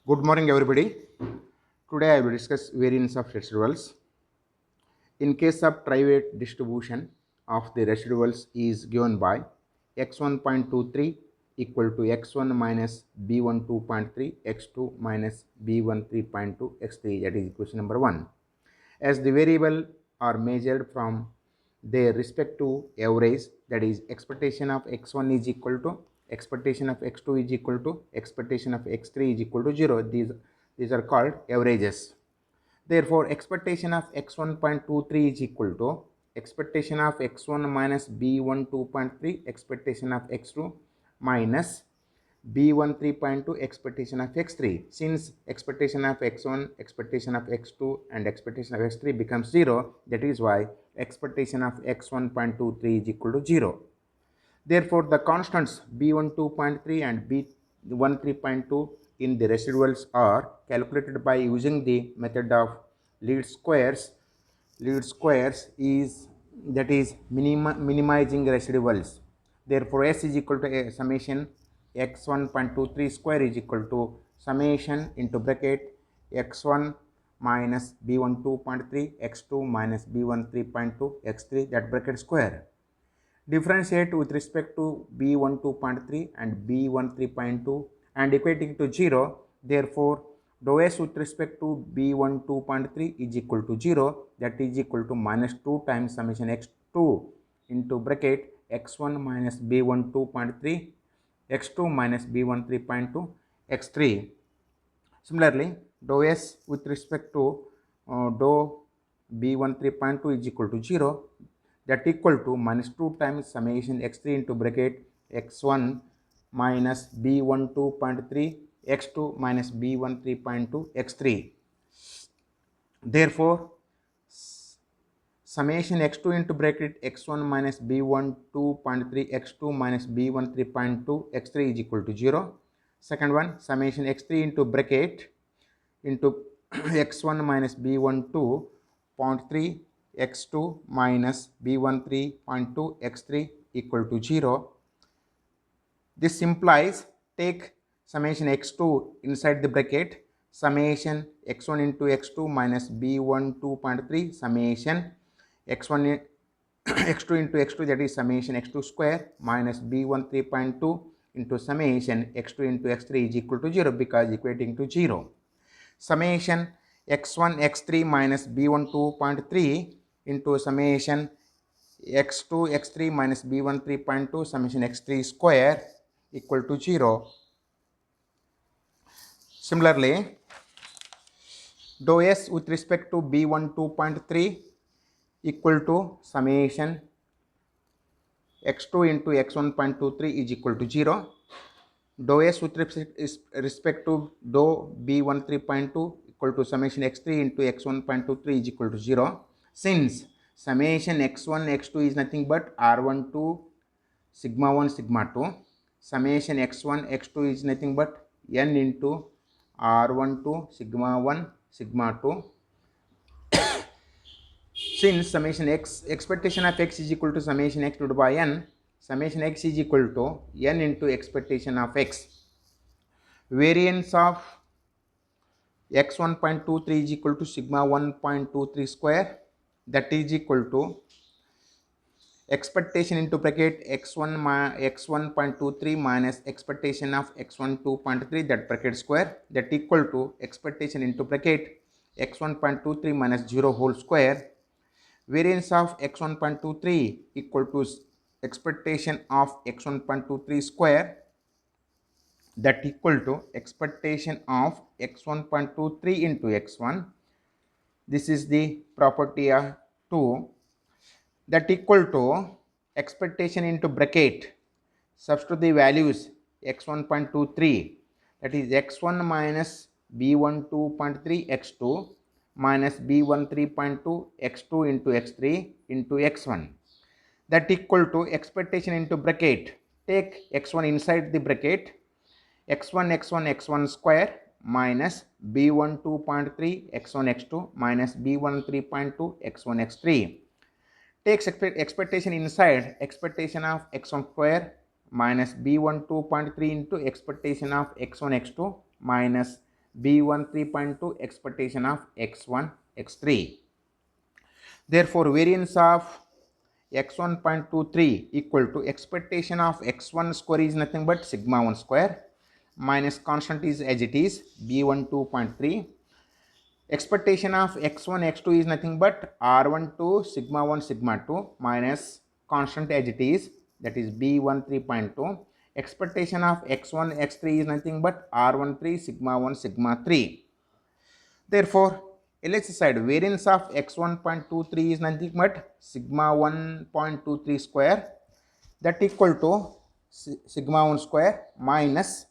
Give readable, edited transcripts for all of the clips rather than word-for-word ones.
Good morning, everybody. Today I will discuss variance of residuals. In case of triweight distribution of the residuals is given by x1.23 equal to x1 minus b12.3 x2 minus b13.2 x3, that is equation number 1. As the variable are measured from their respective average, that is expectation of x1 is equal to expectation of x2 is equal to expectation of x3 is equal to 0. These are called averages. Therefore, expectation of x1.23 is equal to expectation of x1 minus b12.3 expectation of x2 minus b13.2 expectation of x3. Since expectation of x1, expectation of x2 and expectation of x3 becomes 0, that is why expectation of x1.23 is equal to 0. Therefore, the constants b12.3 and b13.2 in the residuals are calculated by using the method of least squares. Least squares is minimizing residuals. Therefore, S is equal to a summation x1.23 square is equal to summation into bracket x1 minus b12.3 x2 minus b13.2 x3, that bracket square. Differentiate with respect to b12.3 and b13.2 and equating to 0. Therefore, dou s with respect to b12.3 is equal to 0, that is equal to minus 2 times summation x2 into bracket x1 minus b12.3 x2 minus b13.2 x3. Similarly, dou s with respect to dou b13.2 is equal to 0, that equal to minus 2 times summation x3 into bracket x1 minus b12.3 x2 minus b13.2 x3. Therefore, summation x2 into bracket x1 minus b12.3 x2 minus b13.2 x3 is equal to 0. Second one, summation x3 into bracket into x1 minus b12.3 x2 minus b13.2 x3 equal to 0. This implies take summation x2 inside the bracket, summation x1 into x2 minus b12.3 summation x1 x2 into x2, that is summation x2 square minus b13.2 into summation x2 into x3 is equal to 0 because equating to 0. Summation x1 x3 minus b12.3 into summation x2 x3 minus b13.2 summation x3 square equal to 0. Similarly, dou s with respect to b12.3 equal to summation x2 into x1.23 is equal to 0. Dou s with respect to dou b13.2 equal to summation x3 into x1.23 is equal to 0. Since summation x1 x2 is nothing but r12 sigma 1 sigma 2, summation x1 x2 is nothing but n into r12 sigma 1 sigma 2. Since summation x expectation of x is equal to summation x divided by n, summation x is equal to n into expectation of x. Variance of x1.23 is equal to sigma 1.23 square, that is equal to expectation into bracket x1.23 minus expectation of x12.3, that bracket square, that equal to expectation into bracket x1.23 minus 0 whole square. Variance of x1.23 equal to expectation of x1.23 square, that equal to expectation of x1.23 into x1. This is the property of 2, that equal to expectation into bracket, substitute the values x1.23, that is x1 minus b12.3 x2 minus b13.2 x2 into x3 into x1, that equal to expectation into bracket, take x1 inside the bracket, x1 x1 x1 square minus b12.3 x1 x2 minus b13.2 x1 x3. Take expectation inside, expectation of x1 square minus b12.3 into expectation of x1 x2 minus B1 3.2 expectation of x1 x3. Therefore variance of x1.23 equal to expectation of x1 square is nothing but sigma 1 square minus constant is as it is B1 2.3. Expectation of x1 x2 is nothing but r1 to sigma 1 sigma 2 minus constant as it is, that is B1 3.2. Expectation of x1 x3 is nothing but r1 3 sigma 1 sigma 3. Therefore LHS side variance of x1.23 is nothing but sigma 1.23 square, that equal to sigma 1 square minus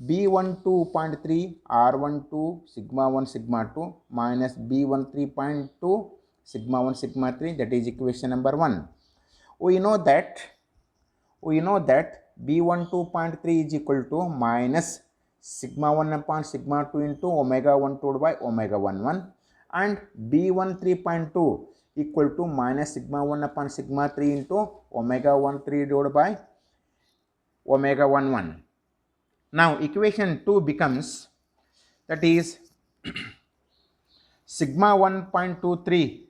B1 2.3 R1 2 sigma 1 sigma 2 minus B1 3.2 sigma 1 sigma 3, that is equation number 1. We know that B1 2.3 is equal to minus sigma 1 upon sigma 2 into omega 1 2 by omega 1 and B1 3.2 equal to minus sigma 1 upon sigma 3 into omega 1 3 divided by omega 1. Now equation 2 becomes, that is sigma 1.23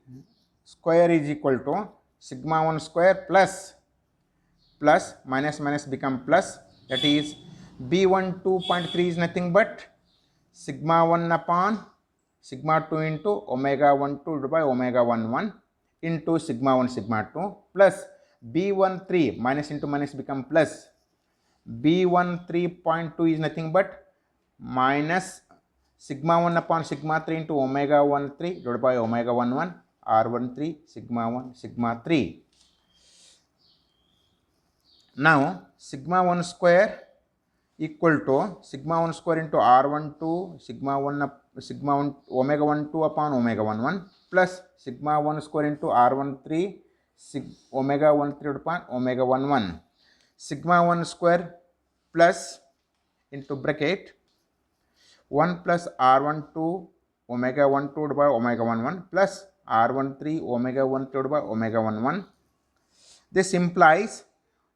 square is equal to sigma 1 square plus minus become plus, that is B1 2.3 is nothing but sigma 1 upon sigma 2 into omega 1 2 divided by omega 1 into sigma 1 sigma 2 plus B1 3 minus into minus become plus B1 3.2 is nothing but minus sigma 1 upon sigma 3 into omega 1 3 divided by omega 1 r1 3 sigma 1 sigma 3. Now sigma 1 square equal to sigma 1 square into r1 2 sigma 1 omega 1 2 upon omega 1 plus sigma 1 square into r1 3 omega 1 3 upon omega 1 sigma 1 square plus into bracket 1 plus r1 2 omega 1 2 by omega 1 plus r1 3 omega 1 3 by omega 1. This implies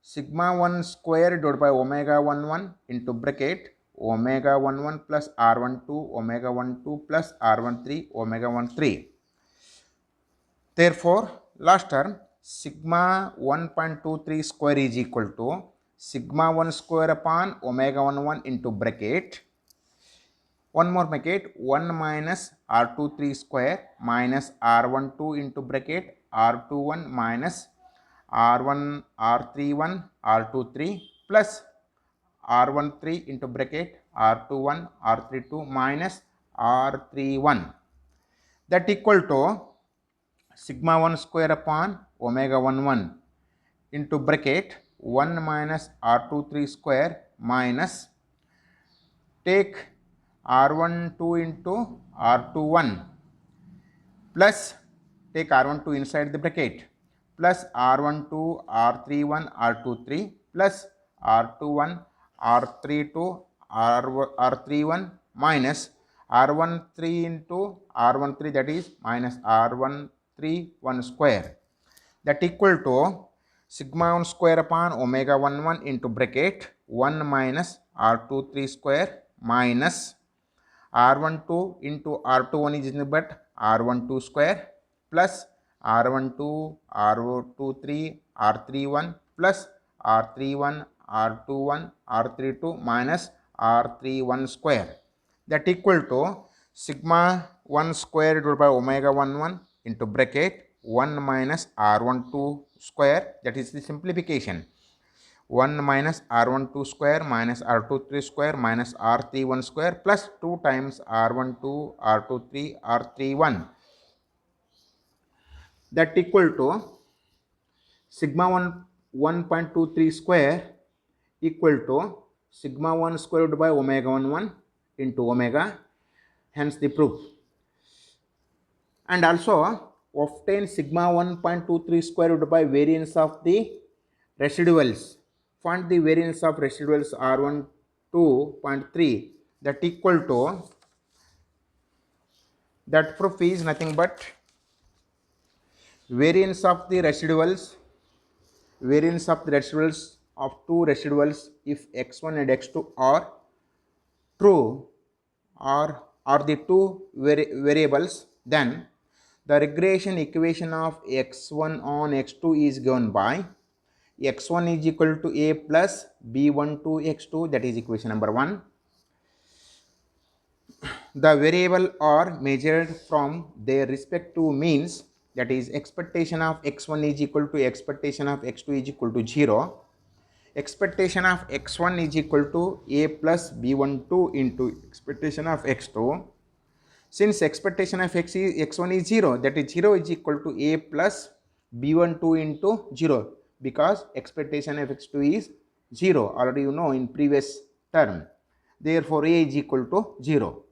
sigma 1 square divided by omega 1 into bracket omega 1 plus r1 2 omega 1 2 plus r1 3 omega 1 3. Therefore last term sigma 1.23 square is equal to sigma 1 square upon omega 1 into bracket, one more bracket 1 minus r23 square minus r12 into bracket r21 minus r1 r31 r23 plus r13 into bracket r21 r32 minus r31, that equal to sigma 1 square upon omega 1 into bracket 1 minus r23 square minus take r12 into r21 plus take r12 inside the bracket plus r12 r31 r23 plus r21 r32 r31 minus r13 into r13, that is minus r131 square, that equal to sigma 1 square upon omega 1 into bracket 1 minus r23 square minus r12 into r21 is nothing but r12 square plus r12 r23 r31 plus r31 r21 r32 minus r31 square, that equal to sigma 1 square divided by omega 1 into bracket 1 minus r12 square, that is the simplification, 1 minus r12 square minus r23 square minus r31 square plus 2 times r12 r23 r31, that equal to sigma 1.23 square equal to sigma 1 square root by omega 1 into omega, hence the proof. And also obtain sigma 1.23 square root by variance of the residuals. Find the variance of residuals r1 2.3, that equal to, that proof is nothing but variance of the residuals of two residuals if x1 and x2 are true are the two variables, then the regression equation of x1 on x2 is given by x1 is equal to a plus b1 to x2, that is equation number 1. The variable are measured from their respective means, that is expectation of x1 is equal to expectation of x2 is equal to 0. Expectation of x1 is equal to a plus b12 into expectation of x2. Since expectation of x1 is 0, that is 0 is equal to a plus b12 into 0, because expectation of x2 is 0, already you know in previous term. Therefore a is equal to 0.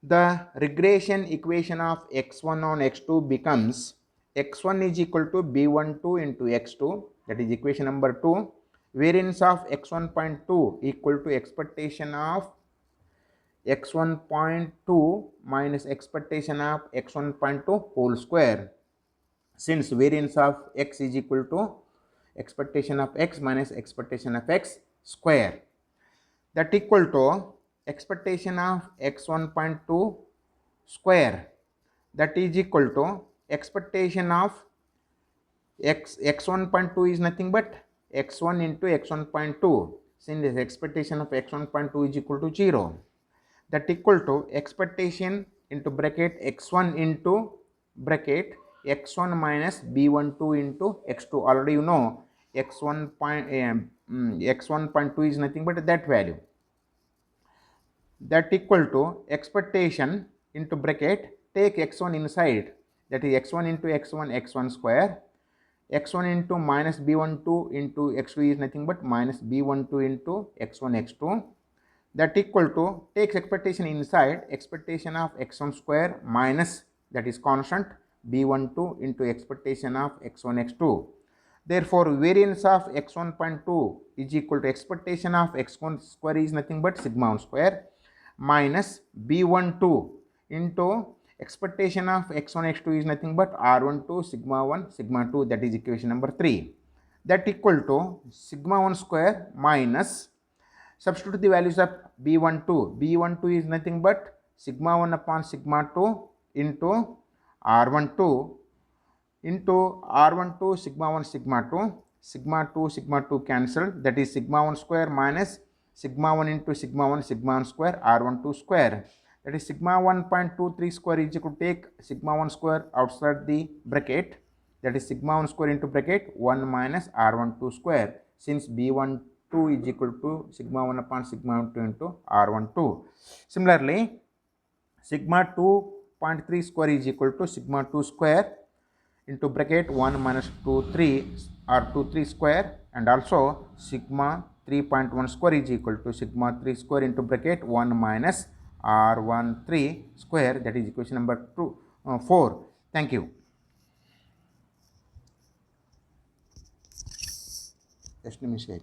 The regression equation of x1 on x2 becomes x1 is equal to b12 into x2, that is equation number 2. Variance of x1.2 equal to expectation of x1.2 minus expectation of x1.2 whole square. Since variance of x is equal to expectation of x minus expectation of x square, that equal to expectation of x1.2 square, that is equal to expectation of x1.2 is nothing but x1 into x1.2. Since expectation of x1.2 is equal to 0, that equal to expectation into bracket x1 into bracket x1 minus b12 into x2. Already you know x1.2 is nothing but that value. That equal to expectation into bracket, take x1 inside, that is x1 into x1 square, x1 into minus b12 into x2 is nothing but minus b12 into x2, that equal to takes expectation inside, expectation of x1 square minus, that is constant, b12 into expectation of x2. Therefore variance of x1.2 is equal to expectation of x1 square is nothing but sigma 1 square minus b12 into expectation of x1 x2 is nothing but r12 sigma 1 sigma 2, that is equation number 3. That equal to sigma 1 square minus, substitute the values of b12. b12 is nothing but sigma 1 upon sigma 2 into r12 into r12 sigma 1 sigma 2 cancel, that is sigma 1 square minus sigma 1 into sigma 1 square r12 square, that is sigma 1.23 square is equal to take sigma 1 square outside the bracket, that is sigma 1 square into bracket 1 minus r12 square, since b12 is equal to sigma 1 upon sigma 2 into r12. Similarly, sigma 2.3 square is equal to sigma 2 square into bracket 1 minus 23 or 23 square, and also sigma 3.1 square is equal to sigma 3 square into bracket 1 minus r13 square, that is equation number 4. Thank you. Just a minute.